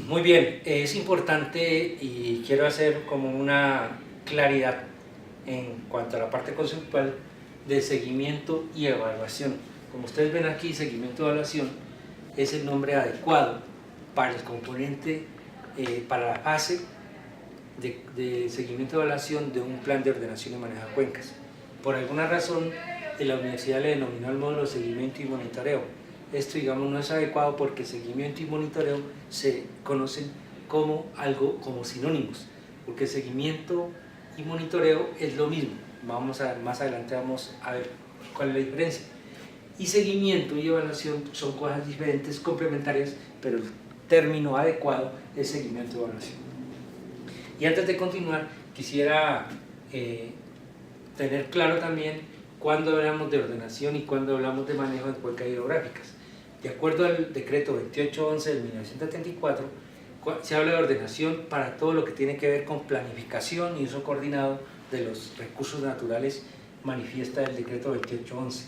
Muy bien, es importante y quiero hacer como una claridad en cuanto a la parte conceptual de seguimiento y evaluación. Como ustedes ven aquí, seguimiento y evaluación es el nombre adecuado para el componente, para la fase de seguimiento y evaluación de un plan de ordenación y manejo de cuencas. Por alguna razón, la universidad le denominó el módulo seguimiento y monitoreo. Esto, digamos, no es adecuado porque seguimiento y monitoreo se conocen como sinónimos, porque seguimiento y monitoreo es lo mismo. Más adelante vamos a ver cuál es la diferencia. Y seguimiento y evaluación son cosas diferentes, complementarias, pero el término adecuado es seguimiento y evaluación. Y antes de continuar, quisiera tener claro también cuándo hablamos de ordenación y cuándo hablamos de manejo de cuencas hidrográficas. De acuerdo al decreto 2811 de 1974, se habla de ordenación para todo lo que tiene que ver con planificación y uso coordinado de los recursos naturales, manifiesta el decreto 2811.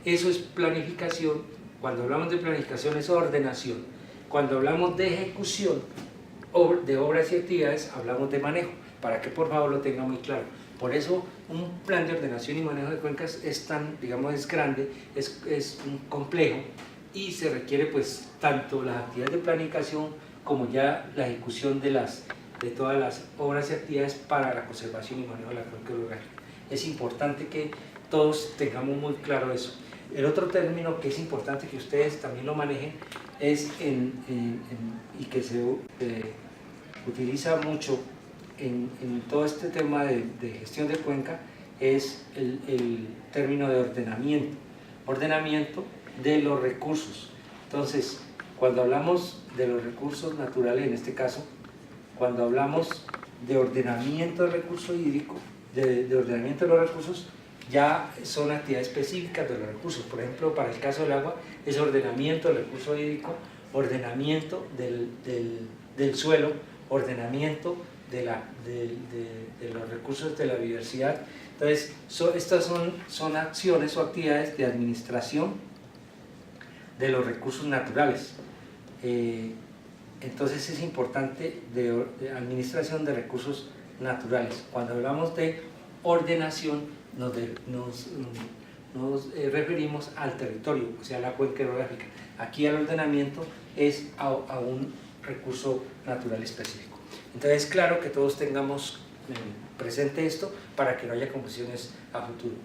Eso es planificación. Cuando hablamos de planificación es ordenación. Cuando hablamos de ejecución de obras y actividades, hablamos de manejo, para que por favor lo tenga muy claro. Por eso un plan de ordenación y manejo de cuencas es tan, digamos, es grande, es complejo, y se requiere pues tanto las actividades de planificación como ya la ejecución de todas las obras y actividades para la conservación y manejo de la cuenca hidrográfica. Es importante que todos tengamos muy claro eso. El otro término que es importante que ustedes también lo manejen es y que se utiliza mucho en todo este tema de gestión de cuenca, es el término de ordenamiento de los recursos. Entonces, cuando hablamos de los recursos naturales, en este caso, cuando hablamos de ordenamiento del recurso hídrico, de ordenamiento de los recursos, ya son actividades específicas de los recursos. Por ejemplo, para el caso del agua, es ordenamiento del recurso hídrico, ordenamiento del suelo, ordenamiento de los recursos de la biodiversidad. Entonces, estas son acciones o actividades de administración de los recursos naturales. Entonces es importante de administración de recursos naturales. Cuando hablamos de ordenación nos referimos al territorio, o sea, la cuenca hidrográfica. Aquí el ordenamiento es a un recurso natural específico. Entonces, claro que todos tengamos presente esto para que no haya confusiones a futuro.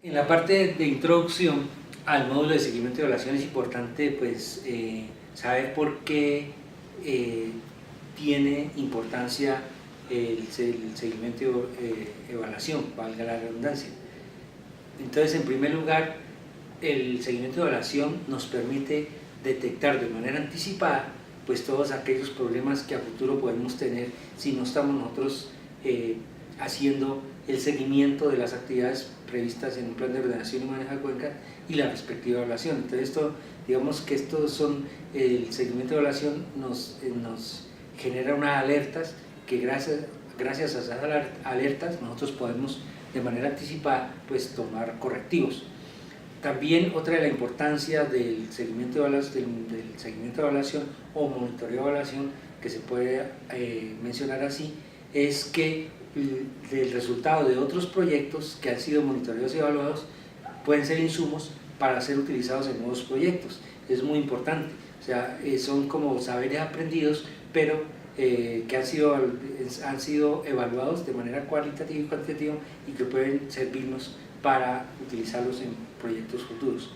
En la parte de introducción al módulo de seguimiento y evaluación es importante pues, saber por qué tiene importancia el seguimiento y evaluación, valga la redundancia. Entonces, en primer lugar, el seguimiento y evaluación nos permite detectar de manera anticipada pues, todos aquellos problemas que a futuro podemos tener si no estamos nosotros haciendo el seguimiento de las actividades previstas en un plan de ordenación y manejo de cuencas y la respectiva evaluación. Entonces, digamos que el seguimiento de evaluación nos genera unas alertas que gracias a esas alertas nosotros podemos de manera anticipada pues, tomar correctivos. También otra de la importancia del seguimiento de evaluación o monitoreo de evaluación, que se puede mencionar así, es que el resultado de otros proyectos que han sido monitoreados y evaluados pueden ser insumos para ser utilizados en nuevos proyectos. Es muy importante, o sea, son como saberes aprendidos, pero que han sido evaluados de manera cualitativa y cuantitativa y que pueden servirnos para utilizarlos en proyectos futuros.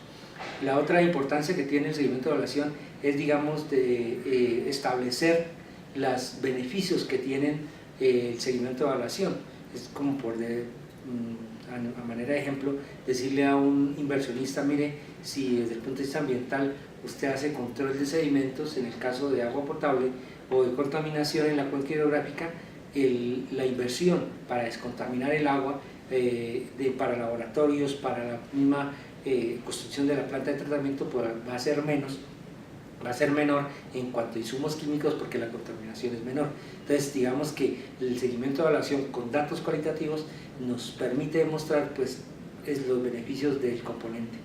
La otra importancia que tiene el seguimiento de evaluación es, digamos, de establecer los beneficios que tienen el seguimiento de evaluación. Es como a manera de ejemplo, decirle a un inversionista, mire, si desde el punto de vista ambiental usted hace control de sedimentos, en el caso de agua potable o de contaminación en la cuenca hidrográfica, la inversión para descontaminar el agua, para laboratorios, para la misma construcción de la planta de tratamiento, pues va a ser menor en cuanto a insumos químicos porque la contaminación es menor. Entonces, digamos que el seguimiento de evaluación con datos cualitativos nos permite demostrar pues, los beneficios del componente.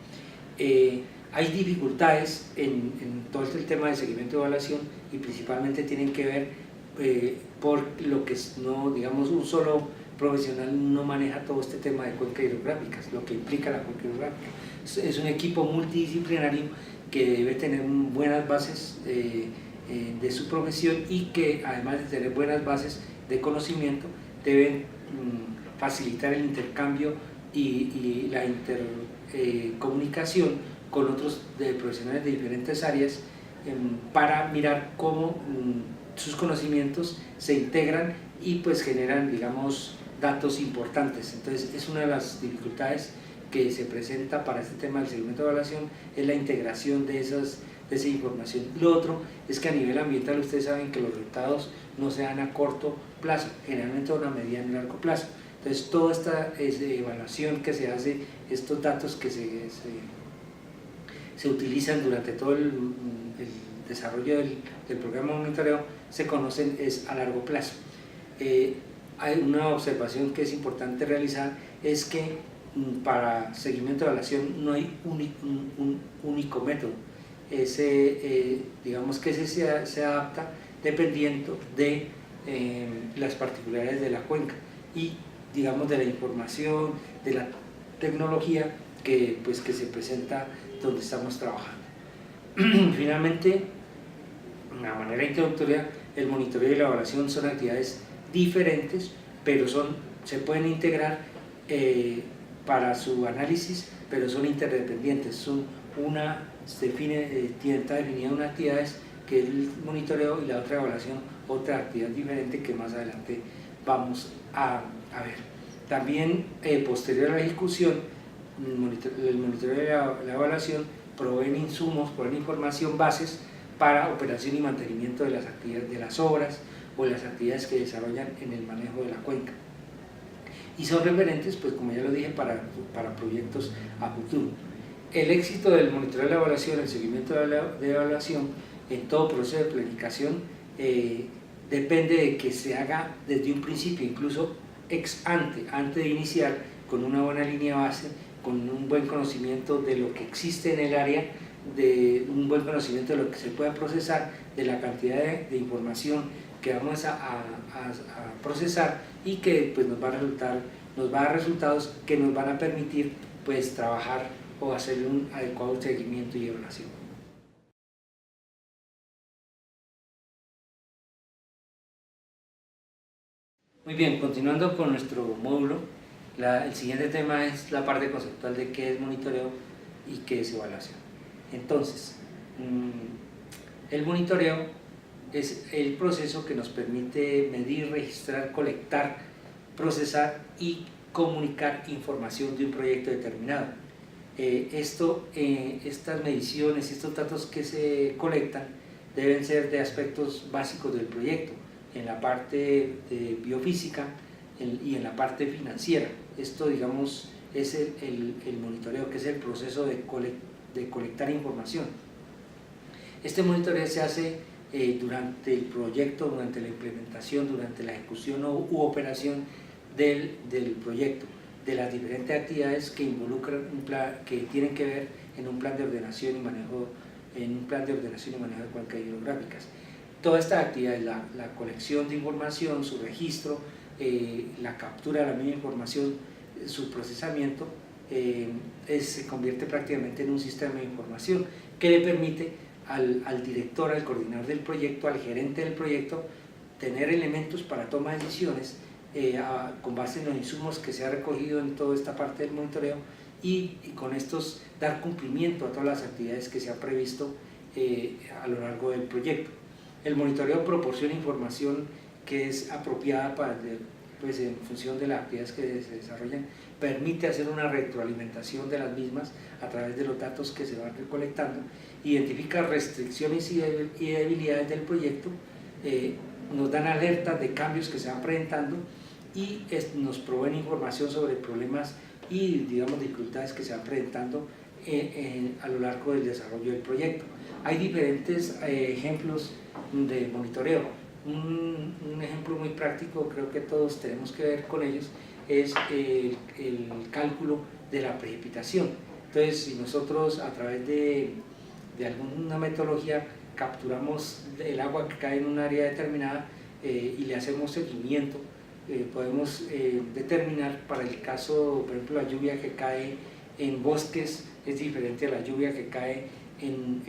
Hay dificultades en todo el tema de seguimiento y evaluación, y principalmente tienen que ver por lo que no, digamos, un solo profesional no maneja todo este tema de cuencas hidrográficas, lo que implica la cuenca hidrográfica. Es un equipo multidisciplinario que debe tener buenas bases de su profesión, y que además de tener buenas bases de conocimiento deben facilitar el intercambio y la intercomunicación con otros profesionales de diferentes áreas para mirar cómo sus conocimientos se integran y pues generan, digamos, datos importantes. Entonces es una de las dificultades que se presenta para este tema del seguimiento de evaluación, es la integración de esa información. Lo otro es que a nivel ambiental ustedes saben que los resultados no se dan a corto plazo, generalmente a una mediana y largo plazo. Entonces toda esta evaluación que se hace, estos datos que se utilizan durante todo el desarrollo del programa de monitoreo, se conocen es a largo plazo. Hay una observación que es importante realizar, es que para seguimiento de evaluación no hay un único método. Digamos que se adapta dependiendo de las particularidades de la cuenca y, digamos, de la información, de la tecnología que se presenta donde estamos trabajando. Finalmente, de una manera introductoria, el monitoreo y la evaluación son actividades diferentes, pero se pueden integrar para su análisis, pero son interdependientes. Está definida una actividad que es el monitoreo, y la otra evaluación, otra actividad diferente que más adelante vamos a ver. También posterior a la ejecución, el monitoreo y la evaluación proveen insumos, proveen información, bases para operación y mantenimiento de las actividades, de las obras o de las actividades que desarrollan en el manejo de la cuenca. Y son referentes, pues como ya lo dije, para proyectos a futuro. El éxito del monitoreo de la evaluación, el seguimiento de evaluación en todo proceso de planificación depende de que se haga desde un principio, incluso antes de iniciar, con una buena línea base, con un buen conocimiento de lo que existe en el área, de un buen conocimiento de lo que se pueda procesar, de la cantidad de información que vamos a procesar, y que pues nos va a dar resultados que nos van a permitir pues trabajar o hacer un adecuado seguimiento y evaluación. Muy bien, continuando con nuestro módulo, el siguiente tema es la parte conceptual de qué es monitoreo y qué es evaluación. Entonces, el monitoreo es el proceso que nos permite medir, registrar, colectar, procesar y comunicar información de un proyecto determinado. Estas mediciones, estos datos que se colectan deben ser de aspectos básicos del proyecto, en la parte de biofísica y en la parte financiera. Esto, digamos, es el monitoreo, que es el proceso de colectar información. Este monitoreo se hace durante el proyecto, durante la implementación, durante la ejecución u operación del proyecto, de las diferentes actividades que involucran que tienen que ver en un plan de ordenación y manejo, de cuencas hidrográficas. Toda esta actividad, la colección de información, su registro, la captura de la misma información, su procesamiento, se convierte prácticamente en un sistema de información que le permite al director, al coordinador del proyecto, al gerente del proyecto, tener elementos para toma de decisiones con base en los insumos que se ha recogido en toda esta parte del monitoreo, y con estos dar cumplimiento a todas las actividades que se han previsto a lo largo del proyecto. El monitoreo proporciona información que es apropiada en función de las actividades que se desarrollan, permite hacer una retroalimentación de las mismas a través de los datos que se van recolectando, identifica restricciones y debilidades del proyecto, nos dan alertas de cambios que se van presentando, y nos proveen información sobre problemas y, digamos, dificultades que se van presentando a lo largo del desarrollo del proyecto. Hay diferentes ejemplos de monitoreo. Un ejemplo muy práctico, creo que todos tenemos que ver con ellos, es el cálculo de la precipitación. Entonces, si nosotros a través de alguna metodología capturamos el agua que cae en un área determinada y le hacemos seguimiento, podemos determinar para el caso, por ejemplo, la lluvia que cae en bosques es diferente a la lluvia que cae en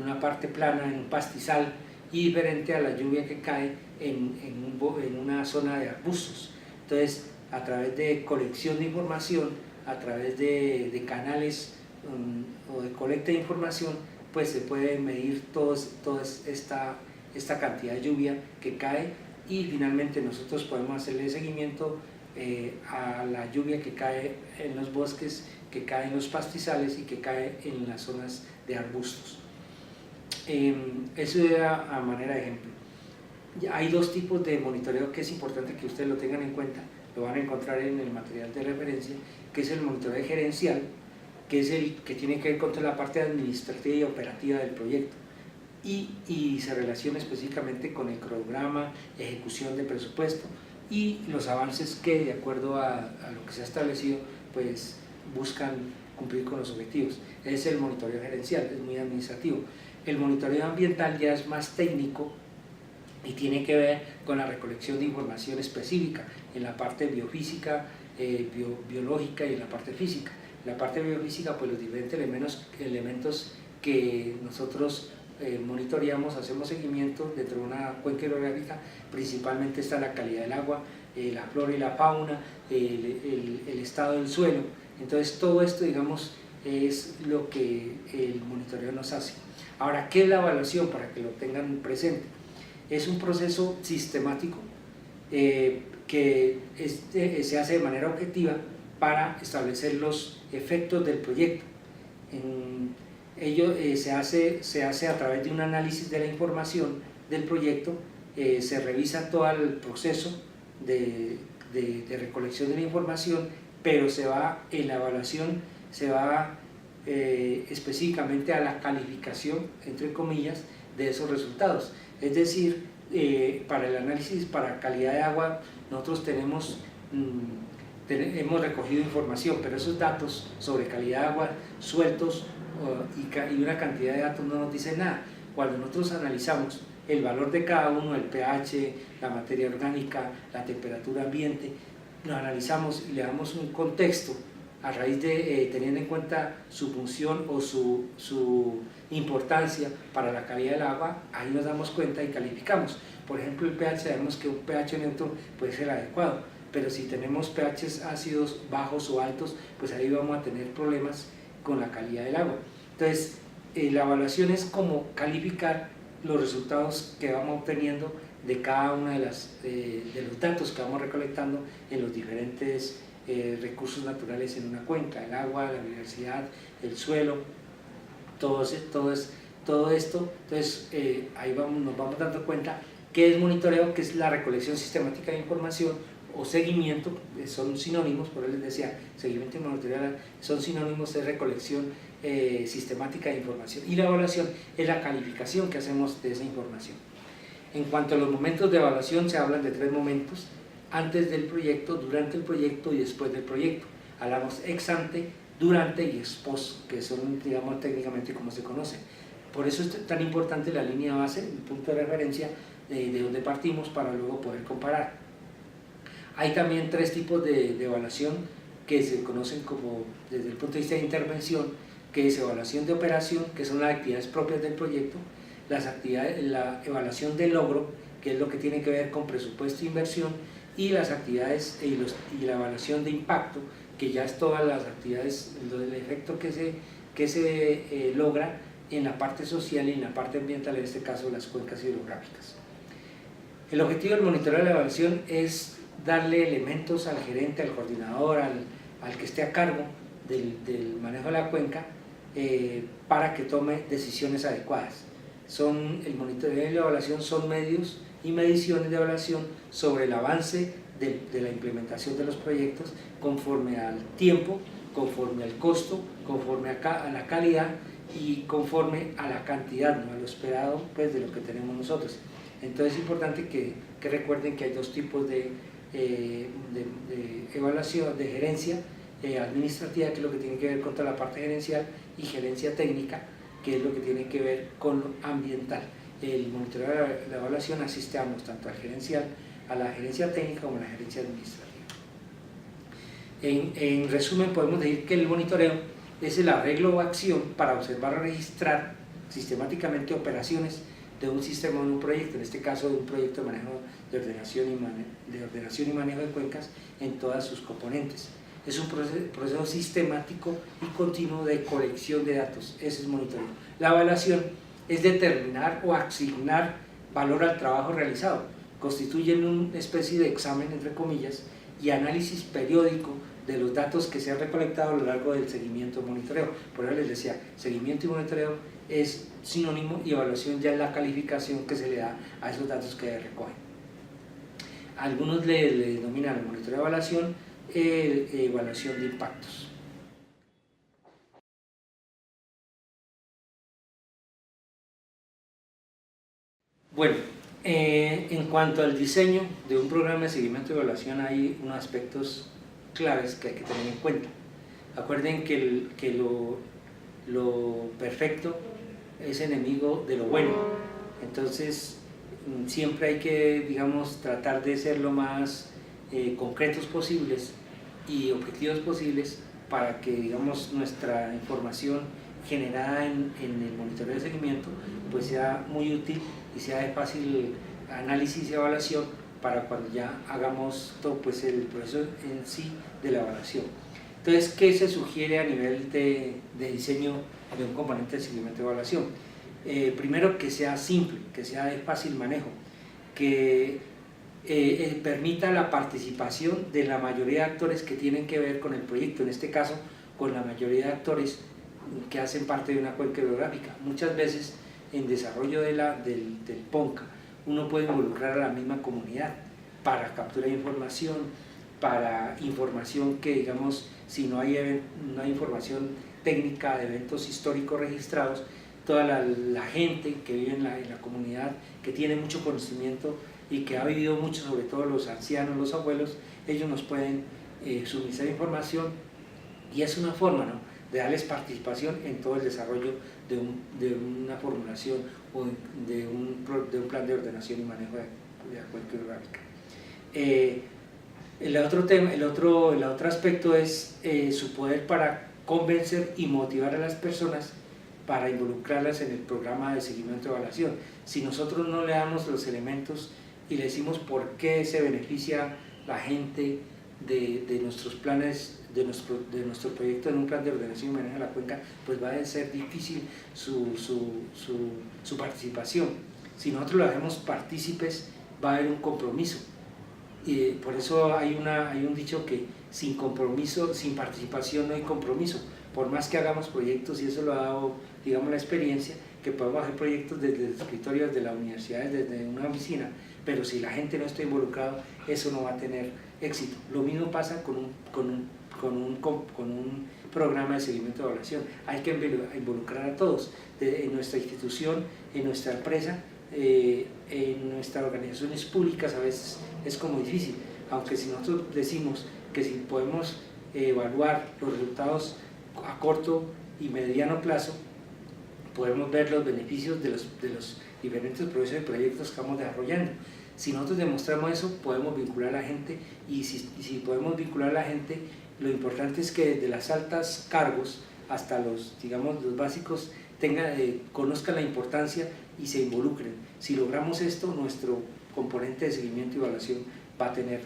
una parte plana, en un pastizal, y diferente a la lluvia que cae en una zona de arbustos. Entonces, a través de colección de información, a través de canales o de colecta de información, pues se puede medir toda esta cantidad de lluvia que cae, y finalmente nosotros podemos hacerle seguimiento a la lluvia que cae en los bosques, que cae en los pastizales y que cae en las zonas de arbustos. Eso era a manera de ejemplo. Hay dos tipos de monitoreo que es importante que ustedes lo tengan en cuenta, lo van a encontrar en el material de referencia, que es el monitoreo gerencial, que es el que tiene que ver con toda la parte administrativa y operativa del proyecto, y se relaciona específicamente con el cronograma, ejecución de presupuesto y los avances que, de acuerdo a lo que se ha establecido, pues buscan cumplir con los objetivos. Es el monitoreo gerencial, es muy administrativo. El monitoreo ambiental ya es más técnico y tiene que ver con la recolección de información específica en la parte biofísica, biológica y en la parte física. En la parte biofísica, pues los diferentes elementos que nosotros monitoreamos, hacemos seguimiento dentro de una cuenca hidrográfica. Principalmente está la calidad del agua, la flora y la fauna, el estado del suelo. Entonces todo esto, digamos, es lo que el monitoreo nos hace. Ahora, ¿qué es la evaluación? Para que lo tengan presente. Es un proceso sistemático que se hace de manera objetiva para establecer los efectos del proyecto. Ello se hace a través de un análisis de la información del proyecto, se revisa todo el proceso de recolección de la información, pero en la evaluación se va específicamente a la calificación, entre comillas, de esos resultados. Es decir, para el análisis para calidad de agua, nosotros hemos recogido información, pero esos datos sobre calidad de agua sueltos y una cantidad de datos no nos dicen nada. Cuando nosotros analizamos el valor de cada uno, el pH, la materia orgánica, la temperatura ambiente, lo analizamos y le damos un contexto a raíz de teniendo en cuenta su función o su importancia para la calidad del agua. Ahí nos damos cuenta y calificamos. Por ejemplo, el pH, sabemos que un pH neutro puede ser adecuado, pero si tenemos pHs ácidos bajos o altos, pues ahí vamos a tener problemas con la calidad del agua. Entonces, la evaluación es como calificar los resultados que vamos obteniendo de cada uno de los datos que vamos recolectando en los diferentes recursos naturales en una cuenca: el agua, la biodiversidad, el suelo, todo esto. Entonces, ahí nos vamos dando cuenta que es monitoreo, que es la recolección sistemática de información, o seguimiento, son sinónimos. Por eso les decía, seguimiento y monitoreo son sinónimos de recolección sistemática de información, y la evaluación es la calificación que hacemos de esa información. En cuanto a los momentos de evaluación, se hablan de 3 momentos: antes del proyecto, durante el proyecto y después del proyecto. Hablamos ex ante, durante y ex post, que son, digamos, técnicamente como se conoce. Por eso es tan importante la línea base, el punto de referencia de donde partimos, para luego poder comparar. Hay también 3 tipos de evaluación que se conocen como, desde el punto de vista de intervención, que es evaluación de operación, que son las actividades propias del proyecto; la evaluación de logro, que es lo que tiene que ver con presupuesto e inversión; y las actividades y la evaluación de impacto, que ya es todas las actividades, el efecto que se logra en la parte social y en la parte ambiental, en este caso las cuencas hidrográficas. El objetivo del monitoreo de la evaluación es darle elementos al gerente, al coordinador, al que esté a cargo del manejo de la cuenca, para que tome decisiones adecuadas. El monitoreo y la evaluación son medios y mediciones de evaluación sobre el avance de la implementación de los proyectos, conforme al tiempo, conforme al costo, conforme a la calidad y conforme a la cantidad, no a lo esperado pues, de lo que tenemos nosotros. Entonces es importante que recuerden que hay dos tipos de evaluación, de gerencia administrativa, que es lo que tiene que ver con toda la parte gerencial, y gerencia técnica, que es lo que tiene que ver con lo ambiental. El monitoreo de la evaluación asiste a ambos, tanto al gerencial, a la gerencia técnica como a la gerencia administrativa. En resumen, podemos decir que el monitoreo es el arreglo o acción para observar o registrar sistemáticamente operaciones de un sistema o de un proyecto, en este caso de un proyecto de manejo de ordenación y manejo de cuencas en todas sus componentes. Es un proceso sistemático y continuo de colección de datos, ese es monitoreo. La evaluación es determinar o asignar valor al trabajo realizado, constituyen una especie de examen, entre comillas, y análisis periódico de los datos que se han recolectado a lo largo del seguimiento y monitoreo. Por eso les decía, seguimiento y monitoreo es sinónimo y evaluación ya es la calificación que se le da a esos datos que recogen. Algunos le denominan el monitoreo de evaluación evaluación de impactos. Bueno, en cuanto al diseño de un programa de seguimiento y evaluación hay unos aspectos claves que hay que tener en cuenta. Acuerden que lo perfecto es enemigo de lo bueno, entonces siempre hay que, digamos, tratar de ser lo más concretos posibles y objetivos posibles para que, digamos, nuestra información generada en el monitoreo de seguimiento pues sea muy útil y sea de fácil análisis y evaluación para cuando ya hagamos todo pues, el proceso en sí de la evaluación. Entonces, ¿qué se sugiere a nivel de diseño de un componente de seguimiento y evaluación? Primero, que sea simple, que sea de fácil manejo, que permita la participación de la mayoría de actores que tienen que ver con el proyecto, en este caso con la mayoría de actores que hacen parte de una cuenca hidrográfica. Muchas veces en desarrollo del PONCA uno puede involucrar a la misma comunidad para captura de información, para información que, digamos, si no hay información técnica de eventos históricos registrados, toda la gente que vive en la comunidad, que tiene mucho conocimiento y que ha vivido mucho, sobre todo los ancianos, los abuelos, ellos nos pueden suministrar información y es una forma, ¿no?, de darles participación en todo el desarrollo de una formulación o de un plan de ordenación y manejo de la cuenca hidrográfica. El otro aspecto es su poder para convencer y motivar a las personas para involucrarlas en el programa de seguimiento y evaluación. Si nosotros no le damos los elementos y le decimos por qué se beneficia la gente de nuestros planes, de nuestro proyecto en un plan de ordenación y manejo de la cuenca, pues va a ser difícil su participación. Si nosotros lo hacemos partícipes, va a haber un compromiso. Y por eso hay un dicho que sin compromiso, sin participación no hay compromiso. Por más que hagamos proyectos, y eso lo ha dado, digamos, la experiencia, que podemos hacer proyectos desde escritorios de las universidades, desde una oficina, pero si la gente no está involucrada, eso no va a tener éxito. Lo mismo pasa con un programa de seguimiento de evaluación. Hay que involucrar a todos, en nuestra institución, en nuestra empresa, en nuestras organizaciones públicas a veces es como difícil, aunque si nosotros decimos que si podemos evaluar los resultados a corto y mediano plazo, podemos ver los beneficios de los diferentes procesos y proyectos que estamos desarrollando. Si nosotros demostramos eso, podemos vincular a la gente, y si podemos vincular a la gente, lo importante es que desde las altas cargos hasta los básicos conozcan la importancia y se involucren. Si logramos esto, nuestro componente de seguimiento y evaluación va a tener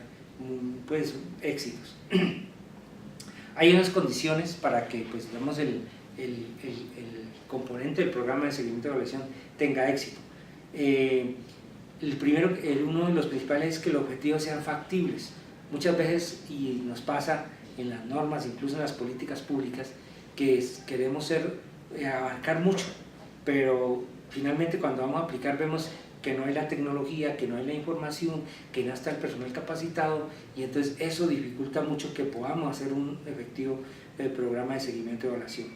pues, éxitos. Hay unas condiciones para que pues, digamos, el componente del programa de seguimiento y evaluación tenga éxito. Uno de los principales es que los objetivos sean factibles. Muchas veces, y nos pasa en las normas, incluso en las políticas públicas, que queremos abarcar mucho, pero finalmente cuando vamos a aplicar vemos que no hay la tecnología, que no hay la información, que no está el personal capacitado, y entonces eso dificulta mucho que podamos hacer un efectivo programa de seguimiento y evaluación.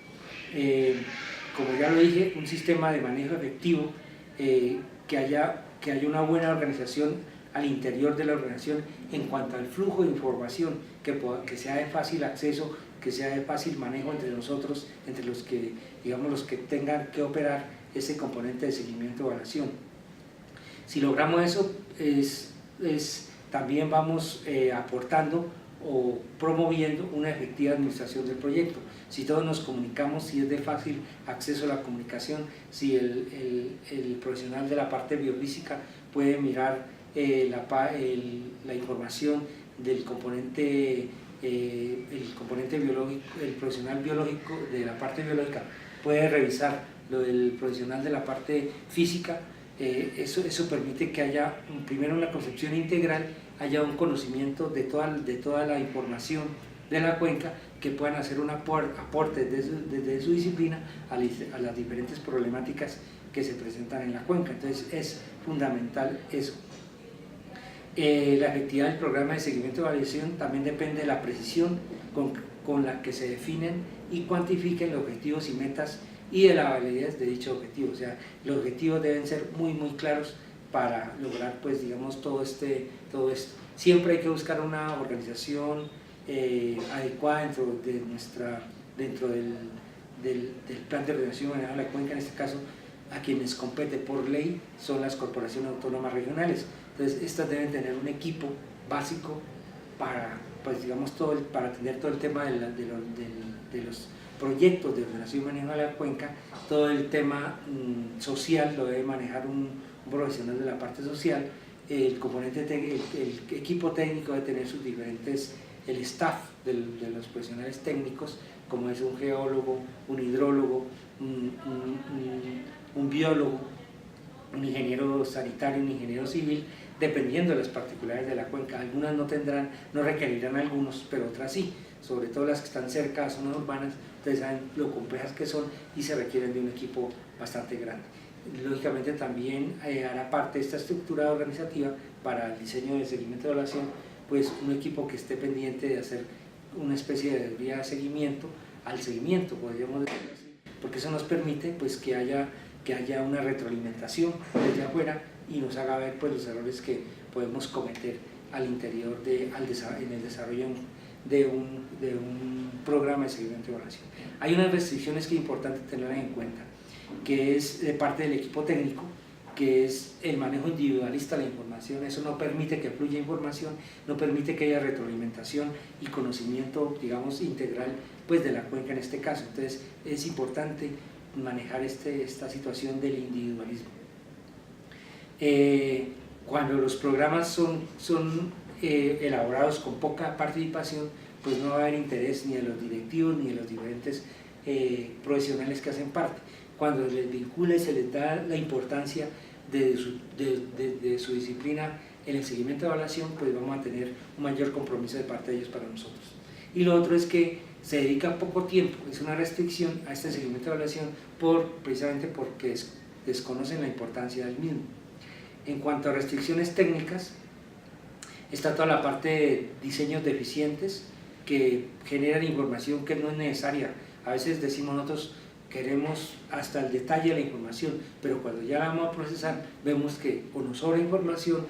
como ya lo dije, un sistema de manejo efectivo, que haya una buena organización al interior de la organización en cuanto al flujo de información, que sea de fácil acceso, que sea de fácil manejo entre nosotros, entre los que, digamos, los que tengan que operar ese componente de seguimiento y evaluación. Si logramos eso, también vamos aportando o promoviendo una efectiva administración del proyecto. Si todos nos comunicamos, si es de fácil acceso a la comunicación, si el profesional de la parte biofísica puede mirar la información del componente, el componente biológico, el profesional biológico de la parte biológica puede revisar lo del profesional de la parte física, eso permite que haya primero una concepción integral, haya un conocimiento de toda la información de la cuenca, que puedan hacer un aporte desde su disciplina a las diferentes problemáticas que se presentan en la cuenca. Entonces es fundamental eso. La efectividad del programa de seguimiento y evaluación también depende de la precisión con la que se definen y cuantifiquen los objetivos y metas y de la validez de dicho objetivo. O sea, los objetivos deben ser muy claros para lograr, pues, digamos, todo esto. Siempre hay que buscar una organización adecuada dentro del plan de ordenación y manejo de la cuenca. En este caso, a quienes compete por ley son las corporaciones autónomas regionales. Entonces, estas deben tener un equipo básico para, pues, digamos, para atender todo el tema de los proyectos de ordenación y manejo de la cuenca. Todo el tema social lo debe manejar un profesional de la parte social. El equipo técnico debe tener sus diferentes, el staff de los profesionales técnicos, como es un geólogo, un hidrólogo, un biólogo, un ingeniero sanitario, un ingeniero civil, dependiendo de las particularidades de la cuenca. Algunas no requerirán algunos, pero otras sí, sobre todo las que están cerca a zonas urbanas. Ustedes saben lo complejas que son y se requieren de un equipo bastante grande. Lógicamente también hará parte de esta estructura organizativa para el diseño de seguimiento y evaluación, pues un equipo que esté pendiente de hacer una especie de guía de seguimiento al seguimiento, podríamos decirlo así, porque eso nos permite, pues, que haya una retroalimentación desde afuera y nos haga ver, pues, los errores que podemos cometer al interior en el desarrollo de un programa de seguimiento y evaluación. Hay unas restricciones que es importante tener en cuenta, que es de parte del equipo técnico, que es el manejo individualista de la información. Eso no permite que fluya información, no permite que haya retroalimentación y conocimiento, digamos, integral, pues, de la cuenca en este caso. Entonces es importante manejar esta situación del individualismo. Cuando los programas son elaborados con poca participación, pues no va a haber interés ni de los directivos ni de los diferentes profesionales que hacen parte. Cuando les vincula y se les da la importancia de su disciplina en el seguimiento de evaluación, pues vamos a tener un mayor compromiso de parte de ellos para nosotros. Y lo otro es que se dedica poco tiempo, es una restricción a este seguimiento de evaluación precisamente porque desconocen la importancia del mismo. En cuanto a restricciones técnicas, está toda la parte de diseños deficientes que generan información que no es necesaria. A veces decimos nosotros, queremos hasta el detalle de la información, pero cuando ya la vamos a procesar vemos que o nos sobra información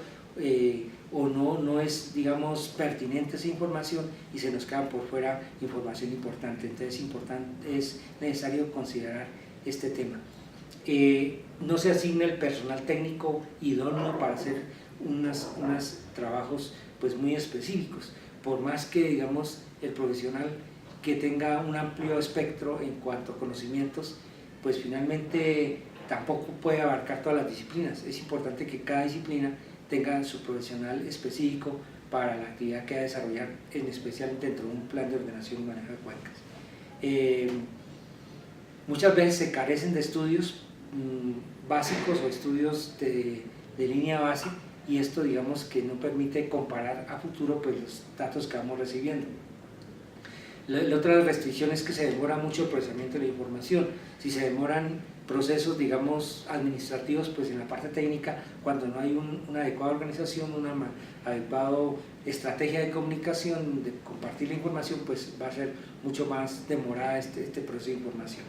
o no es, digamos, pertinente esa información y se nos queda por fuera información importante. Entonces es necesario considerar este tema. No se asigna el personal técnico idóneo para hacer unos trabajos, pues, muy específicos, por más que, digamos, el profesional que tenga un amplio espectro en cuanto a conocimientos, pues finalmente tampoco puede abarcar todas las disciplinas. Es importante que cada disciplina tenga su profesional específico para la actividad que va a desarrollar, en especial dentro de un plan de ordenación y manejo de cuencas. Muchas veces se carecen de estudios básicos o estudios de línea base, y esto, digamos, que no permite comparar a futuro, pues, los datos que vamos recibiendo. La otra restricción es que se demora mucho el procesamiento de la información. Si se demoran procesos, digamos, administrativos, pues en la parte técnica, cuando no hay una adecuada organización, una adecuada estrategia de comunicación, de compartir la información, pues va a ser mucho más demorada este proceso de información.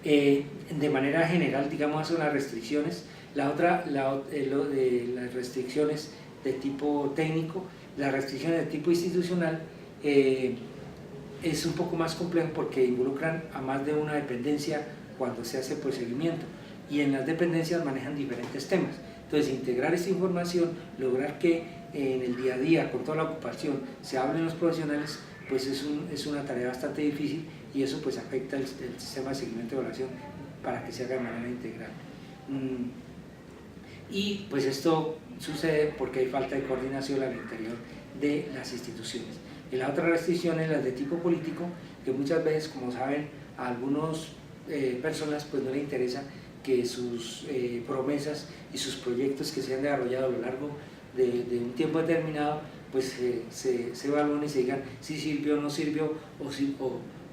De manera general, digamos, son las restricciones. La otra, lo de las restricciones de tipo técnico, las restricciones de tipo institucional, es un poco más complejo porque involucran a más de una dependencia cuando se hace pues seguimiento, y en las dependencias manejan diferentes temas. Entonces, integrar esta información, lograr que en el día a día, con toda la ocupación, se hablen los profesionales, pues es una tarea bastante difícil, y eso pues afecta el sistema de seguimiento y evaluación para que se haga de manera integral. Y pues esto sucede porque hay falta de coordinación al interior de las instituciones. Y la otra restricción es las de tipo político, que muchas veces, como saben, a algunas personas pues no les interesa que sus promesas y sus proyectos que se han desarrollado a lo largo de un tiempo determinado pues se evalúen y se digan si sirvió o no sirvió,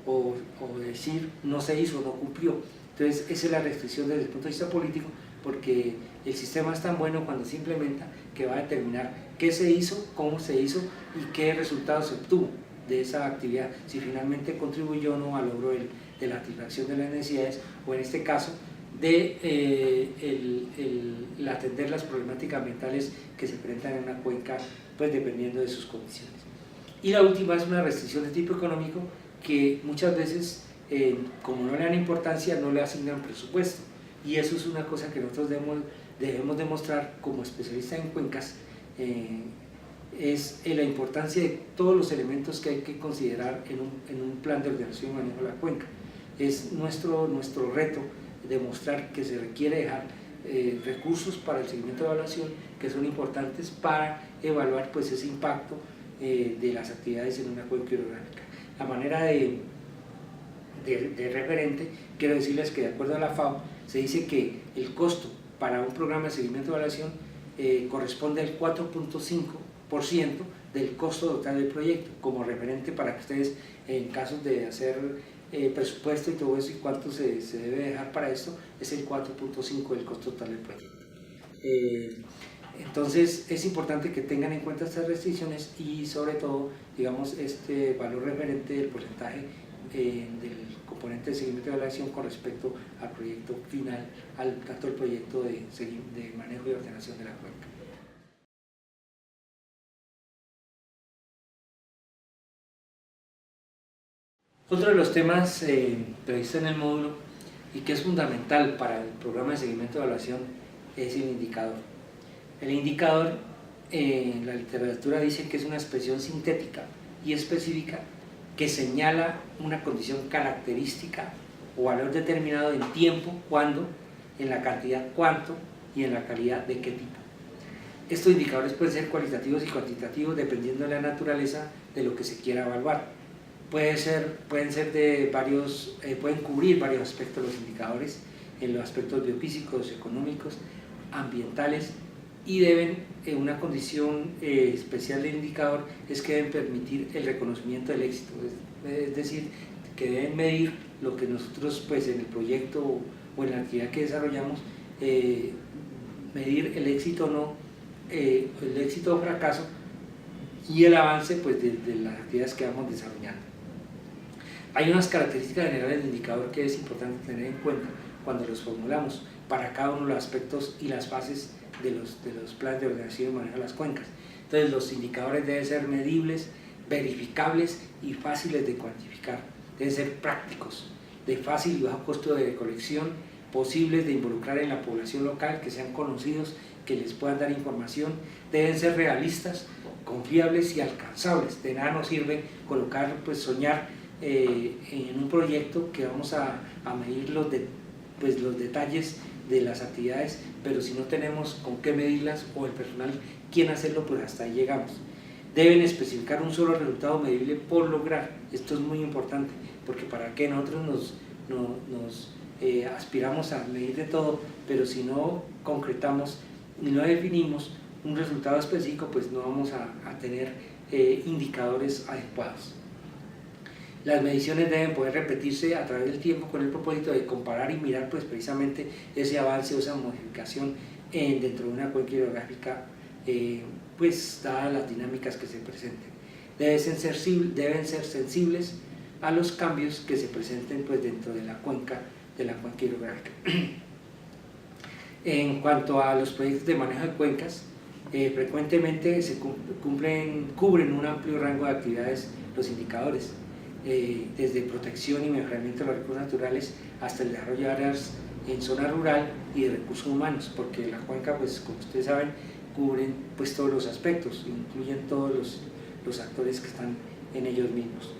o decir no se hizo o no cumplió. Entonces esa es la restricción desde el punto de vista político, porque el sistema es tan bueno cuando se implementa que va a determinar qué se hizo, cómo se hizo y qué resultados se obtuvo de esa actividad, si finalmente contribuyó o no al logro de la satisfacción de las necesidades, o en este caso de el atender las problemáticas ambientales que se presentan en una cuenca, pues dependiendo de sus condiciones. Y la última es una restricción de tipo económico, que muchas veces, como no le dan importancia, no le asignan presupuesto, y eso es una cosa que nosotros debemos demostrar como especialistas en cuencas, es la importancia de todos los elementos que hay que considerar en un plan de ordenación y manejo de la cuenca. Es nuestro reto demostrar que se requiere dejar recursos para el seguimiento de evaluación que son importantes para evaluar pues ese impacto de las actividades en una cuenca hidrográfica. La manera de referente, quiero decirles que de acuerdo a la FAO se dice que el costo para un programa de seguimiento de evaluación corresponde al 4.5% del costo total del proyecto, como referente para que ustedes, en casos de hacer presupuesto y todo eso y cuánto se debe dejar para esto, es el 4.5% del costo total del proyecto. Entonces es importante que tengan en cuenta estas restricciones y sobre todo, digamos, este valor referente del porcentaje del componente de seguimiento y evaluación con respecto al proyecto final, al todo el proyecto de manejo y ordenación de la cuenca. Otro de los temas previstos en el módulo y que es fundamental para el programa de seguimiento y evaluación es el indicador. El indicador, la literatura dice que es una expresión sintética y específica que señala una condición característica o valor determinado en tiempo, cuándo, en la cantidad, cuánto, y en la calidad, de qué tipo. Estos indicadores pueden ser cualitativos y cuantitativos dependiendo de la naturaleza de lo que se quiera evaluar. Pueden ser de varios, pueden cubrir varios aspectos los indicadores, en los aspectos biofísicos, económicos, ambientales, y una condición especial del indicador es que deben permitir el reconocimiento del éxito, es decir, que deben medir lo que nosotros pues en el proyecto o en la actividad que desarrollamos, medir el éxito o no, el éxito o fracaso y el avance pues de las actividades que vamos desarrollando. Hay unas características generales del indicador que es importante tener en cuenta cuando los formulamos para cada uno de los aspectos y las fases de los planes de ordenación y manejo de las cuencas. Entonces los indicadores deben ser medibles, verificables y fáciles de cuantificar. Deben ser prácticos, de fácil y bajo costo de recolección, posibles de involucrar en la población local, que sean conocidos, que les puedan dar información. Deben ser realistas, confiables y alcanzables. De nada nos sirve soñar en un proyecto que vamos a medir los detalles de las actividades, pero si no tenemos con qué medirlas o el personal quién hacerlo, pues hasta ahí llegamos. Deben especificar un solo resultado medible por lograr. Esto es muy importante, porque para que nosotros nos aspiramos a medir de todo, pero si no concretamos y no definimos un resultado específico, pues no vamos a tener indicadores adecuados. Las mediciones deben poder repetirse a través del tiempo con el propósito de comparar y mirar pues precisamente ese avance o esa modificación dentro de una cuenca hidrográfica, pues dadas las dinámicas que se presenten. Deben ser sensibles a los cambios que se presenten pues dentro de la cuenca de la cuenca hidrográfica. En cuanto a los proyectos de manejo de cuencas, frecuentemente se cubren un amplio rango de actividades los indicadores, desde protección y mejoramiento de los recursos naturales hasta el desarrollo de áreas en zona rural y de recursos humanos, porque la cuenca, pues como ustedes saben, cubren pues todos los aspectos, incluyen todos los actores que están en ellos mismos.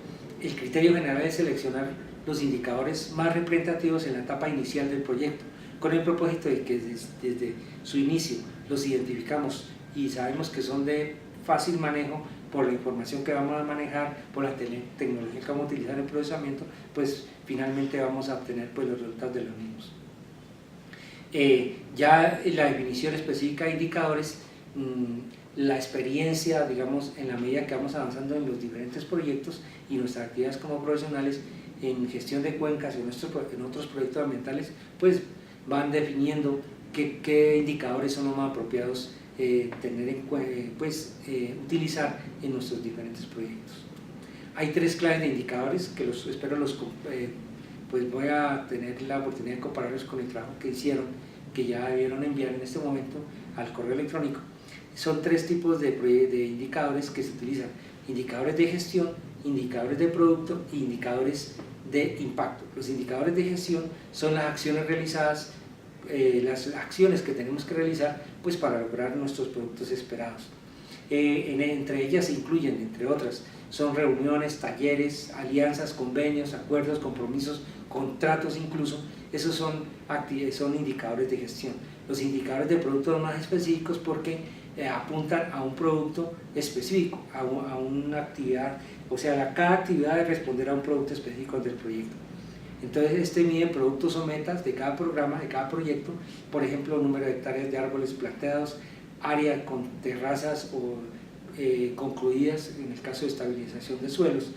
El criterio general es seleccionar los indicadores más representativos en la etapa inicial del proyecto, con el propósito de que desde su inicio los identificamos y sabemos que son de fácil manejo por la información que vamos a manejar, por la tecnología que vamos a utilizar en el procesamiento, pues finalmente vamos a obtener pues los resultados de los mismos. Ya en la definición específica de indicadores, la experiencia, digamos, en la medida que vamos avanzando en los diferentes proyectos y nuestras actividades como profesionales en gestión de cuencas y en otros proyectos ambientales, pues van definiendo qué indicadores son los más apropiados utilizar en nuestros diferentes proyectos. Hay 3 clases de indicadores que espero pues voy a tener la oportunidad de compararlos con el trabajo que hicieron, que ya debieron enviar en este momento al correo electrónico. Son 3 tipos de indicadores que se utilizan: indicadores de gestión, indicadores de producto y indicadores de impacto. Los indicadores de gestión son las acciones realizadas, las acciones que tenemos que realizar pues para lograr nuestros productos esperados. Entre ellas se incluyen, entre otras, son reuniones, talleres, alianzas, convenios, acuerdos, compromisos, contratos incluso. Esos son indicadores de gestión. Los indicadores de producto son más específicos porque apuntan a un producto específico, a una actividad, o sea, cada actividad debe responder a un producto específico del proyecto. Entonces mide productos o metas de cada programa, de cada proyecto, por ejemplo, número de hectáreas de árboles plantados, área con terrazas o concluidas en el caso de estabilización de suelos,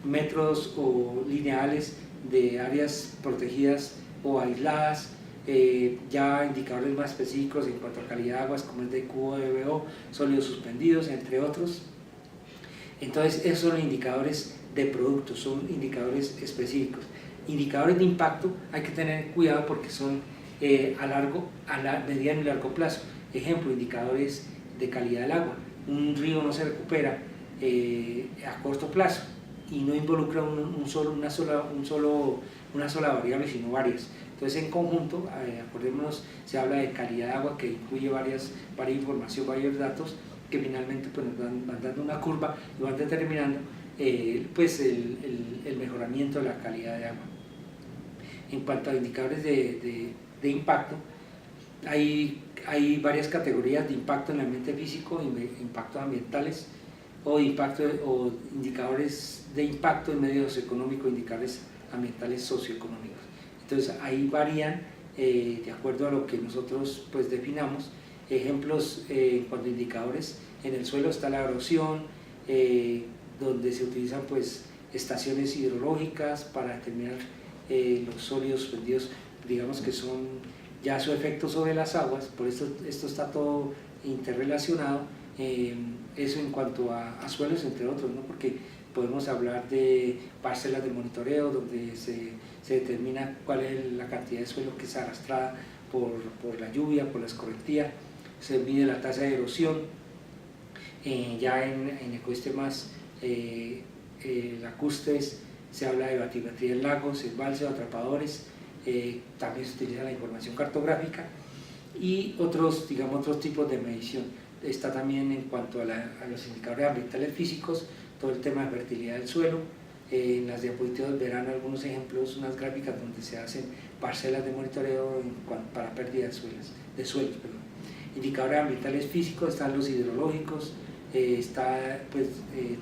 metros o lineales de áreas protegidas o aisladas, ya indicadores más específicos en cuanto a calidad de aguas como el de cubo de BO, sólidos suspendidos, entre otros. Entonces esos son indicadores de productos, son indicadores específicos. Indicadores de impacto hay que tener cuidado porque son a mediano y largo plazo. Ejemplo, indicadores de calidad del agua. Un río no se recupera a corto plazo y no involucra una sola variable, sino varias. Entonces, en conjunto, acordémonos, se habla de calidad de agua, que incluye varias información, varios datos que finalmente pues, nos van dando una curva y van determinando el mejoramiento de la calidad de agua. En cuanto a indicadores de impacto, hay varias categorías de impacto en el ambiente físico, impactos ambientales o indicadores de impacto en medios económicos, indicadores ambientales socioeconómicos. Entonces ahí varían de acuerdo a lo que nosotros pues definamos. Ejemplos en cuanto a indicadores: en el suelo está la erosión, donde se utilizan pues estaciones hidrológicas para determinar los sólidos suspendidos, digamos que son ya su efecto sobre las aguas. Por esto está todo interrelacionado. Eso en cuanto a suelos, entre otros, ¿no? Porque podemos hablar de parcelas de monitoreo donde se determina cuál es la cantidad de suelo que es arrastrada por la lluvia, por la escorrentía. Se mide la tasa de erosión. Ya en ecosistemas lacustres se habla de batimetría en lagos, embalses, atrapadores. También se utiliza la información cartográfica y otros tipos de medición. Está también en cuanto a los indicadores ambientales físicos, todo el tema de fertilidad del suelo. En las diapositivas verán algunos ejemplos, unas gráficas donde se hacen parcelas de monitoreo para pérdida de suelos. Indicadores ambientales físicos, están los hidrológicos, está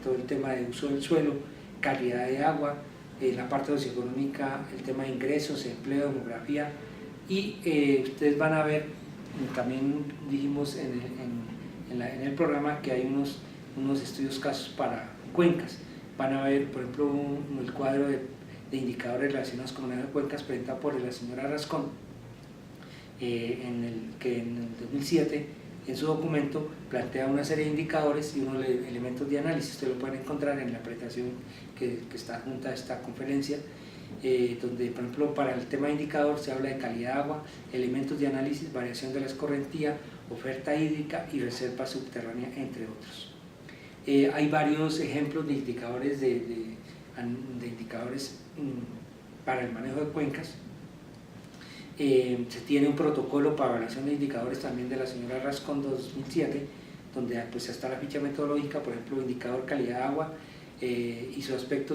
todo el tema de uso del suelo, calidad de agua, en la parte socioeconómica el tema de ingresos, empleo, demografía, y ustedes van a ver, también dijimos en el programa que hay unos estudios casos para cuencas. Van a ver, por ejemplo, el cuadro de indicadores relacionados con las cuencas presentado por la señora Rascón, que en el 2007 en su documento plantea una serie de indicadores y unos elementos de análisis. Ustedes lo pueden encontrar en la presentación que está junto a esta conferencia. donde por ejemplo para el tema de indicador se habla de calidad de agua, elementos de análisis, variación de la escorrentía, oferta hídrica y reserva subterránea, entre otros. Hay varios ejemplos de indicadores, de indicadores para el manejo de cuencas. Se tiene un protocolo para evaluación de indicadores también de la señora Rascón 2007, donde pues está la ficha metodológica, por ejemplo, indicador calidad de agua y su aspecto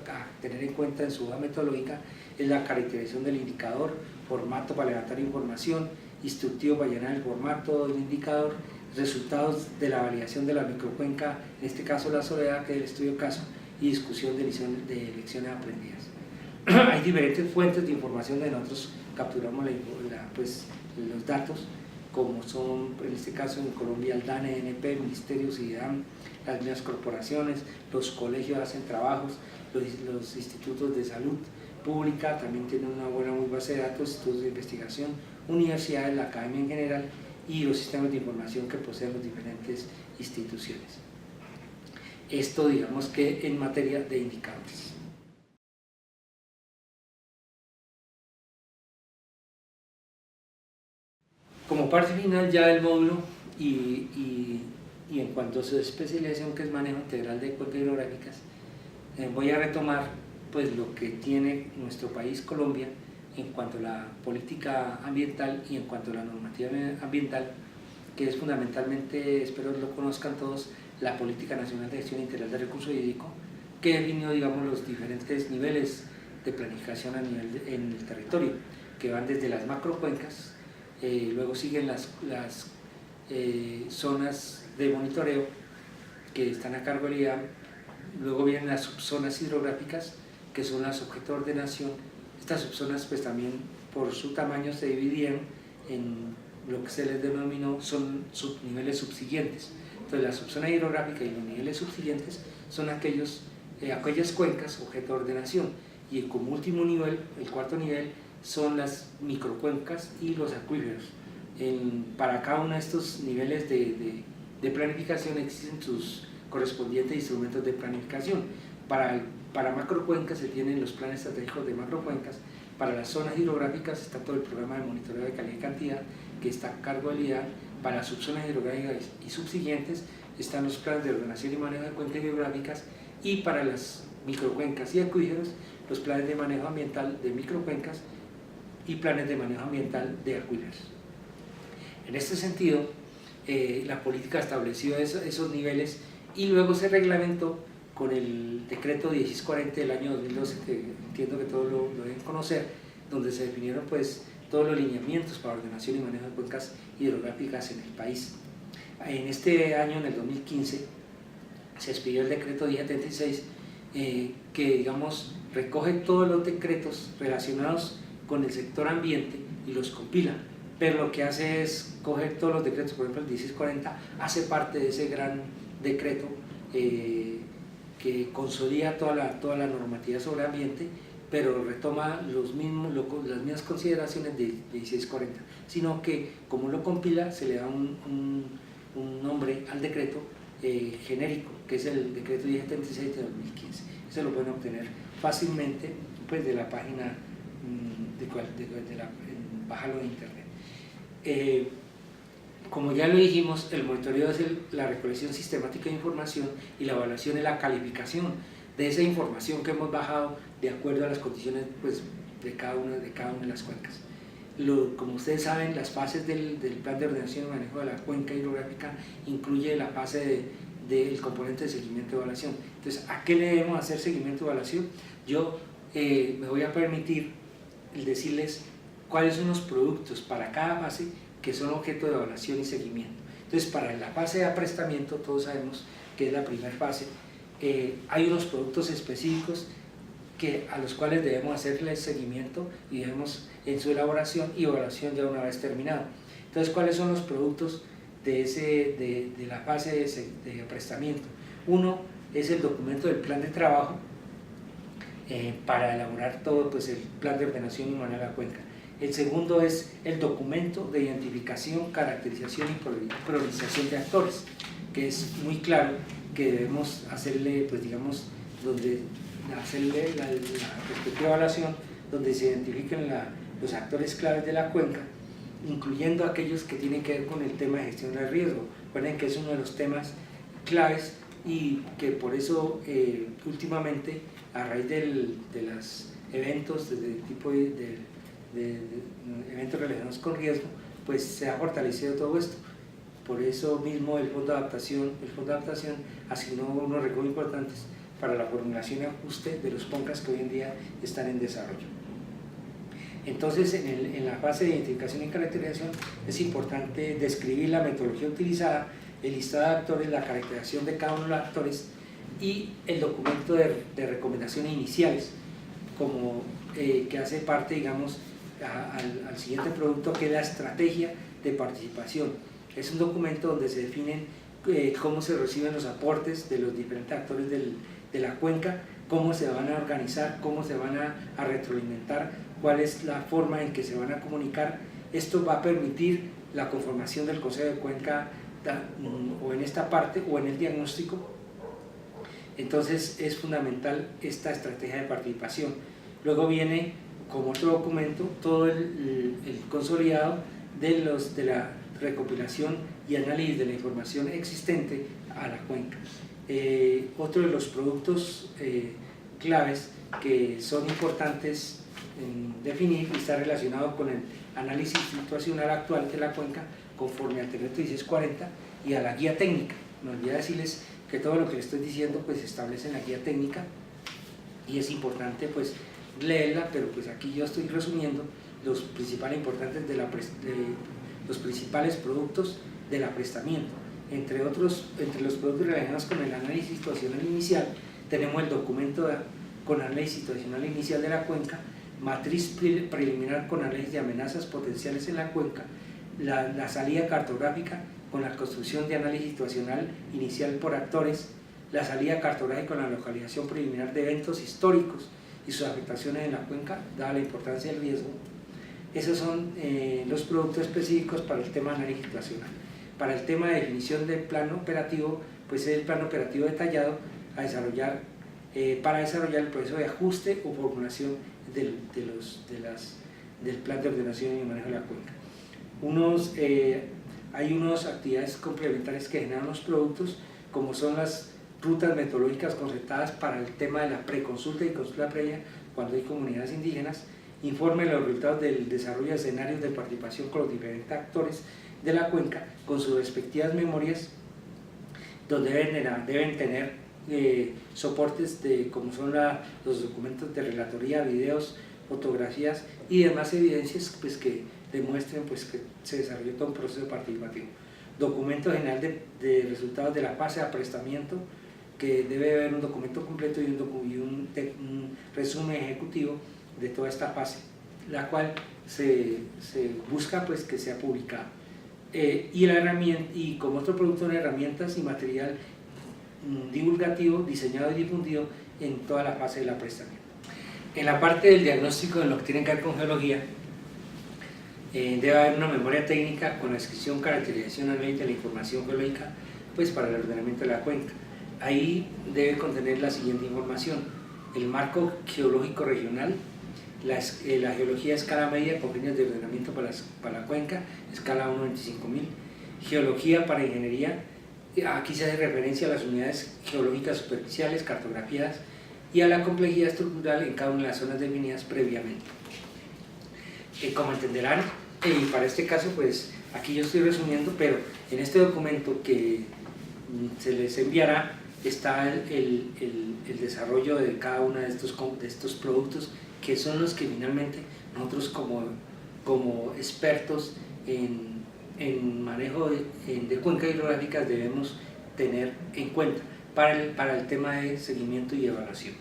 a tener en cuenta en su hoja metodológica es la caracterización del indicador, formato para levantar información, instructivo para llenar el formato del indicador, resultados de la validación de la microcuenca, en este caso la Soledad, que es el estudio caso, y discusión de lecciones aprendidas. Hay diferentes fuentes de información de nosotros capturamos los datos, como son en este caso en Colombia el DANE, ENP, Ministerios y IDAM, las mismas corporaciones, los colegios hacen trabajos, los institutos de salud pública también tienen una muy base de datos, institutos de investigación, universidades, la academia en general y los sistemas de información que poseen las diferentes instituciones. Esto digamos que en materia de indicadores. Como parte final ya del módulo y en cuanto a su especialización, que es manejo integral de cuencas hidrográficas, voy a retomar pues lo que tiene nuestro país Colombia en cuanto a la política ambiental y en cuanto a la normativa ambiental, que es fundamentalmente, espero lo conozcan todos, la Política Nacional de Gestión Integral del Recurso Hídrico, que definió digamos los diferentes niveles de planificación en el territorio, que van desde las macrocuencas, luego siguen las zonas de monitoreo que están a cargo del IDAM, luego vienen las subzonas hidrográficas que son las objeto de ordenación. Estas subzonas pues también por su tamaño se dividían en lo que se les denominó son subniveles subsiguientes. Entonces la subzona hidrográfica y los niveles subsiguientes son aquellas cuencas objeto de ordenación, y como último nivel, el cuarto nivel, son las microcuencas y los acuíferos. Para cada uno de estos niveles de planificación existen sus correspondientes instrumentos de planificación. Para macrocuencas se tienen los planes estratégicos de macrocuencas, para las zonas hidrográficas está todo el programa de monitoreo de calidad y cantidad que está a cargo del IDAM, para las subzonas hidrográficas y subsiguientes están los planes de ordenación y manejo de cuencas hidrográficas, y para las microcuencas y acuíferos los planes de manejo ambiental de microcuencas y planes de manejo ambiental de acuíferos. En este sentido, la política estableció esos niveles y luego se reglamentó con el decreto 1640 del año 2012, que entiendo que todos lo deben conocer, donde se definieron pues todos los lineamientos para ordenación y manejo de cuencas hidrográficas en el país. En este año, en el 2015, se expidió el decreto 1076, que digamos recoge todos los decretos relacionados con el sector ambiente y los compila, pero lo que hace es coger todos los decretos, por ejemplo el 1640 hace parte de ese gran decreto que consolida toda la normativa sobre ambiente, pero retoma las mismas consideraciones de 1640, sino que como lo compila se le da un nombre al decreto genérico, que es el decreto 1076 de 2015. Eso lo pueden obtener fácilmente pues, de la página, bájalo de internet. Como ya lo dijimos, el monitoreo es la recolección sistemática de información y la evaluación es la calificación de esa información que hemos bajado de acuerdo a las condiciones pues, de cada una de las cuencas. Como ustedes saben, las fases del plan de ordenación y manejo de la cuenca hidrográfica incluye la fase del componente de seguimiento y evaluación. Entonces, ¿a qué le debemos hacer seguimiento y evaluación? Yo me voy a permitir decirles cuáles son los productos para cada fase que son objeto de evaluación y seguimiento. Entonces, para la fase de aprestamiento, todos sabemos que es la primera fase, hay unos productos específicos a los cuales debemos hacerle seguimiento y debemos en su elaboración y evaluación ya una vez terminado. Entonces, ¿cuáles son los productos de la fase de aprestamiento? Uno es el documento del plan de trabajo para elaborar todo pues, el plan de ordenación y manejo de la cuenca. El segundo es el documento de identificación, caracterización y priorización de actores, que es muy claro que debemos hacerle, pues digamos, donde hacerle la respectiva evaluación donde se identifiquen los actores claves de la cuenca, incluyendo aquellos que tienen que ver con el tema de gestión del riesgo. Recuerden que es uno de los temas claves y que por eso últimamente, a raíz de los eventos, de tipo de eventos relacionados con riesgo, pues se ha fortalecido todo esto. Por eso mismo el Fondo de Adaptación asignó unos recursos importantes para la formulación y ajuste de los PONCAS que hoy en día están en desarrollo. Entonces, en la fase de identificación y caracterización es importante describir la metodología utilizada, el listado de actores, la caracterización de cada uno de los actores y el documento de recomendaciones iniciales, como que hace parte, digamos, al siguiente producto, que es la estrategia de participación. Es un documento donde se definen cómo se reciben los aportes de los diferentes actores de la cuenca, cómo se van a organizar, cómo se van a retroalimentar, cuál es la forma en que se van a comunicar. Esto va a permitir la conformación del Consejo de Cuenca o en esta parte o en el diagnóstico. Entonces es fundamental esta estrategia de participación. Luego viene como otro documento todo el consolidado de la recopilación y análisis de la información existente a la cuenca. Otro de los productos claves que son importantes en definir y está relacionado con el análisis situacional actual de la cuenca conforme al decreto 1640 y a la guía técnica. Me olvidé decirles que todo lo que les estoy diciendo pues se establece en la guía técnica y es importante pues leerla, pero pues aquí yo estoy resumiendo los principales importantes los principales productos del aprestamiento. Entre los productos relacionados con el análisis situacional inicial tenemos el documento con análisis situacional inicial de la cuenca, matriz preliminar con análisis de amenazas potenciales en la cuenca, la salida cartográfica con la construcción de análisis situacional inicial por actores, la salida cartográfica con la localización preliminar de eventos históricos y sus afectaciones en la cuenca, dada la importancia del riesgo. Esos son los productos específicos para el tema de análisis situacional. Para el tema de definición del plan operativo, pues es el plan operativo detallado a desarrollar, para desarrollar el proceso de ajuste o formulación del plan de ordenación y manejo de la cuenca. Hay unas actividades complementarias que generan los productos, como son las rutas metodológicas concertadas para el tema de la preconsulta y consulta previa cuando hay comunidades indígenas, informe de los resultados del desarrollo de escenarios de participación con los diferentes actores de la cuenca con sus respectivas memorias, donde deben tener soportes como son los documentos de relatoría, videos, fotografías y demás evidencias pues, que demuestren pues, que se desarrolló todo un proceso participativo. Documento general de resultados de la fase de aprestamiento, que debe haber un documento completo y un resumen ejecutivo de toda esta fase, la cual se busca pues, que sea publicada. Y como otro producto de herramientas y material divulgativo, diseñado y difundido en toda la fase del aprestamiento. En la parte del diagnóstico, en lo que tiene que ver con geología, debe haber una memoria técnica con la descripción, caracterización, análisis de la información geológica pues, para el ordenamiento de la cuenca. Ahí debe contener la siguiente información: el marco geológico regional, la geología a escala media con fines de ordenamiento para la cuenca, escala 1:25.000, geología para ingeniería, aquí se hace referencia a las unidades geológicas superficiales cartografiadas y a la complejidad estructural en cada una de las zonas definidas previamente. Como entenderán, y para este caso pues aquí yo estoy resumiendo, pero en este documento que se les enviará está el desarrollo de cada uno de estos productos, que son los que finalmente nosotros como expertos en manejo de cuencas hidrográficas debemos tener en cuenta para el tema de seguimiento y evaluación.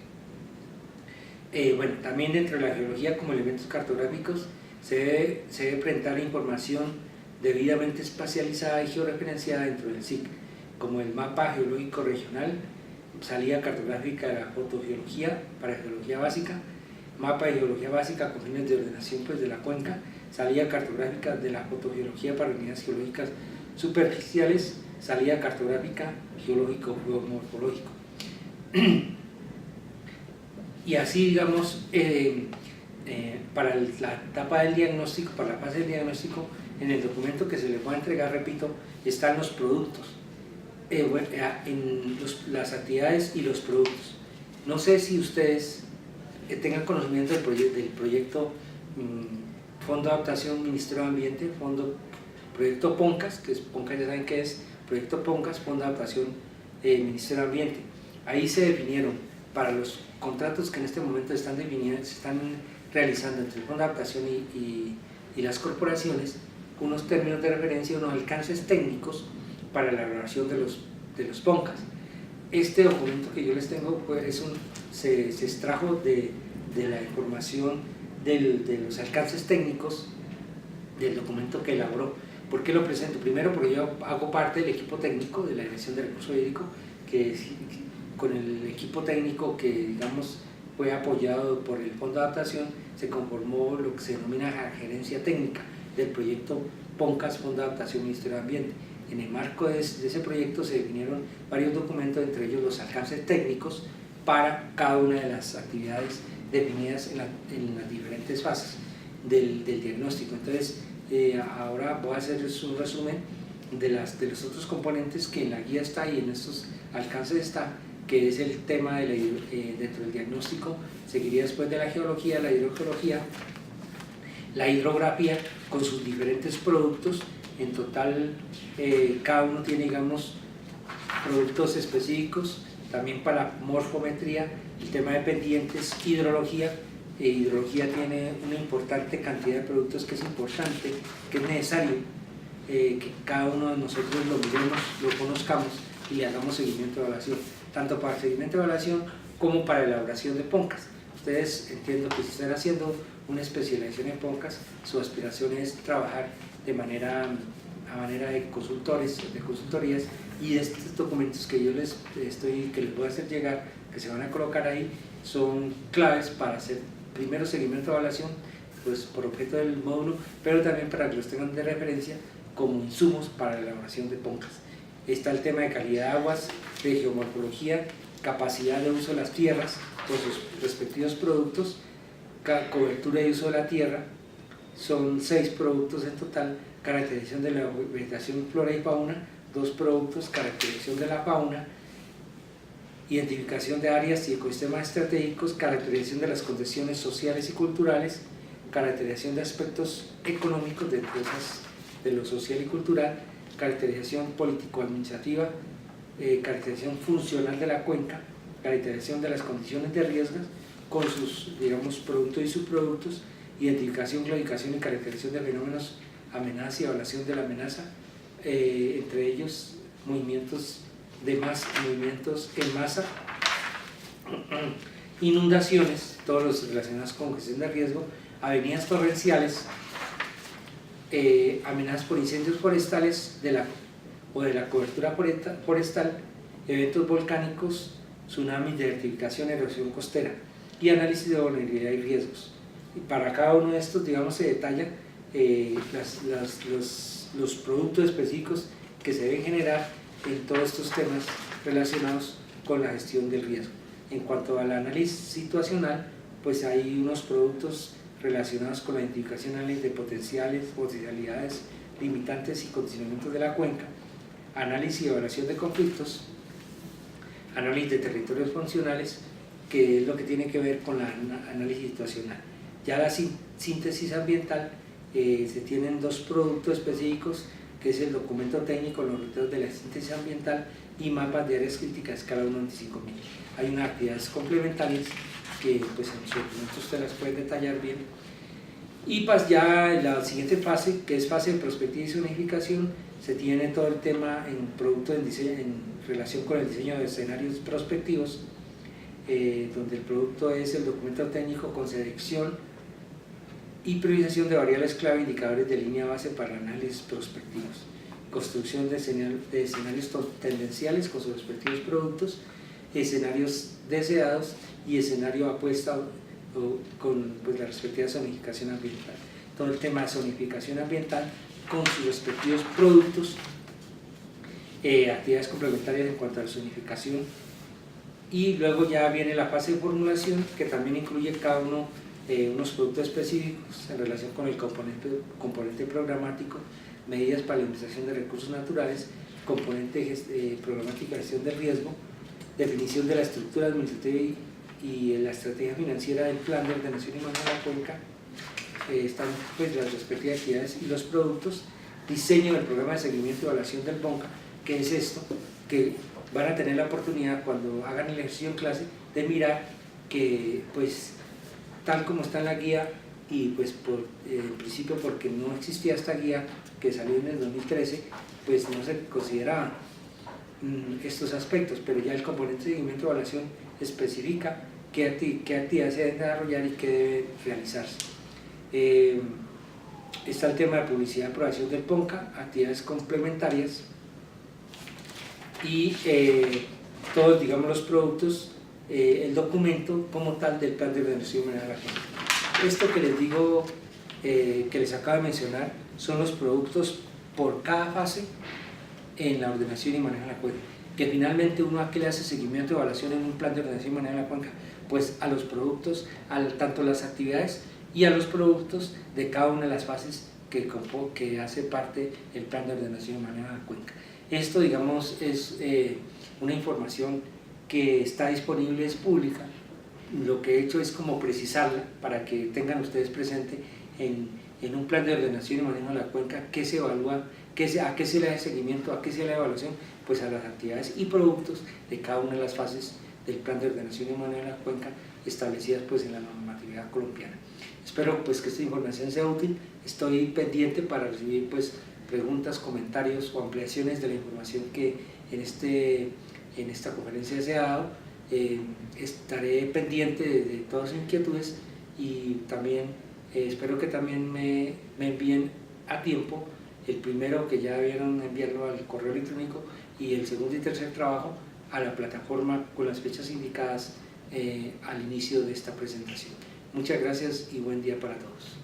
Bueno, también dentro de la geología como elementos cartográficos se debe presentar información debidamente espacializada y georreferenciada dentro del SIC, como el mapa geológico regional, salida cartográfica de la fotogeología para geología básica, mapa de geología básica con fines de ordenación pues, de la cuenca, salida cartográfica de la fotogeología para unidades geológicas superficiales, salida cartográfica geológico-geomorfológico. Y así, digamos, para la etapa del diagnóstico, para la fase del diagnóstico, en el documento que se les va a entregar, repito, están los productos, las actividades y los productos. No sé si ustedes tengan conocimiento del proyecto Fondo de Adaptación Ministerio de Ambiente, proyecto PONCAS, que es PONCAS, ya saben qué es, proyecto PONCAS, Fondo de Adaptación Ministerio de Ambiente. Ahí se definieron para los contratos que en este momento se están realizando entre el Fondo de Adaptación y las corporaciones, unos términos de referencia, unos alcances técnicos para la elaboración de los PONCAS. Este documento que yo les tengo pues, se extrajo de la información de los alcances técnicos del documento que elaboró. ¿Por qué lo presento? Primero porque yo hago parte del equipo técnico de la Dirección de Recurso Hídrico, con el equipo técnico que digamos fue apoyado por el Fondo de Adaptación, se conformó lo que se denomina la gerencia técnica del proyecto PONCAS, Fondo de Adaptación Ministerio de Ambiente. En el marco de ese proyecto se definieron varios documentos, entre ellos los alcances técnicos para cada una de las actividades definidas en las diferentes fases del diagnóstico. Entonces, ahora voy a hacerles un resumen de los otros componentes que en la guía está y en estos alcances está, que es el tema dentro del diagnóstico. Seguiría después de la geología, la hidrogeología, la hidrografía con sus diferentes productos. En total, cada uno tiene, digamos, productos específicos, también para morfometría, el tema de pendientes, hidrología. Hidrología tiene una importante cantidad de productos que es importante, que es necesario que cada uno de nosotros lo miremos, lo conozcamos y le hagamos seguimiento de evaluación, tanto para seguimiento de evaluación como para elaboración de PONCAS. Ustedes entiendo que si están haciendo una especialización en PONCAS, su aspiración es trabajar a manera de consultorías, y estos documentos que yo les voy a hacer llegar, que se van a colocar ahí, son claves para hacer primero seguimiento de evaluación, pues por objeto del módulo, pero también para que los tengan de referencia como insumos para la elaboración de PONCAS. Está el tema de calidad de aguas, de geomorfología, capacidad de uso de las tierras con sus respectivos productos, cobertura y uso de la tierra. Son 6 productos en total: caracterización de la vegetación, flora y fauna, 2 productos, caracterización de la fauna, identificación de áreas y ecosistemas estratégicos, caracterización de las condiciones sociales y culturales, caracterización de aspectos económicos de lo social y cultural, caracterización político-administrativa, caracterización funcional de la cuenca, caracterización de las condiciones de riesgo con sus, digamos, productos y subproductos, identificación, clasificación y caracterización de fenómenos, amenazas y evaluación de la amenaza, entre ellos movimientos en masa, inundaciones, todos los relacionados con gestión de riesgo, avenidas torrenciales, amenazas por incendios forestales o de la cobertura forestal, eventos volcánicos, tsunamis, desertificación, erosión costera y análisis de vulnerabilidad y riesgos. Y para cada uno de estos, digamos, se detalla los productos específicos que se deben generar en todos estos temas relacionados con la gestión del riesgo. En cuanto al análisis situacional, pues hay unos productos relacionados con la identificación de potencialidades, limitantes y condicionamientos de la cuenca, análisis y evaluación de conflictos, análisis de territorios funcionales, que es lo que tiene que ver con el análisis situacional. Ya la síntesis ambiental, se tienen 2 productos específicos, que es el documento técnico, los resultados de la síntesis ambiental y mapas de áreas críticas a escala 1 en 25.000. Hay unas actividades complementarias que pues en su documento usted las puede detallar bien. Y pues ya en la siguiente fase, que es fase de prospectiva y zonificación, se tiene todo el tema en relación con el diseño de escenarios prospectivos, donde el producto es el documento técnico con selección y priorización de variables clave e indicadores de línea base para análisis prospectivos, construcción de escenarios tendenciales con sus respectivos productos, escenarios deseados y escenario apuesta con pues, la respectiva zonificación ambiental. Todo el tema de zonificación ambiental con sus respectivos productos, actividades complementarias en cuanto a la zonificación y luego ya viene la fase de formulación, que también incluye cada uno unos productos específicos en relación con el componente programático, medidas para la administración de recursos naturales, componente programática de gestión del riesgo, definición de la estructura administrativa y la estrategia financiera del plan de ordenación y manejo de la cuenca. Están pues las respectivas actividades y los productos, diseño del programa de seguimiento y evaluación del BONCA, que es esto, que van a tener la oportunidad cuando hagan el ejercicio en clase de mirar que pues tal como está en la guía, y pues en principio porque no existía esta guía que salió en el 2013, pues no se consideraban estos aspectos, pero ya el componente de seguimiento y evaluación especifica qué actividades se deben desarrollar y qué debe realizarse. Está el tema de publicidad y aprobación del PONCA, actividades complementarias y todos, digamos, los productos, el documento como tal del plan de ordenación y manejo de la cuenca. Esto que les digo, que les acabo de mencionar, son los productos por cada fase en la ordenación y manejo de la cuenca, que finalmente uno a qué le hace seguimiento y evaluación en un plan de ordenación y manejo de la cuenca, pues a los productos, tanto las actividades y a los productos de cada una de las fases que hace parte del plan de ordenación y manejo de la cuenca. Esto, digamos, es una información que está disponible, es pública. Lo que he hecho es como precisarla para que tengan ustedes presente en un plan de ordenación y manejo de la cuenca qué se evalúa, a qué se le da seguimiento, a qué se le da evaluación, pues a las actividades y productos de cada una de las fases del plan de ordenación y manejo de la cuenca establecidas pues en la normatividad colombiana. Espero pues que esta información sea útil. Estoy pendiente para recibir pues preguntas, comentarios o ampliaciones de la información que en esta conferencia se ha dado. Estaré pendiente de todas sus inquietudes y también espero que también me envíen a tiempo el primero, que ya debieron enviarlo al correo electrónico, y el segundo y tercer trabajo a la plataforma con las fechas indicadas al inicio de esta presentación. Muchas gracias y buen día para todos.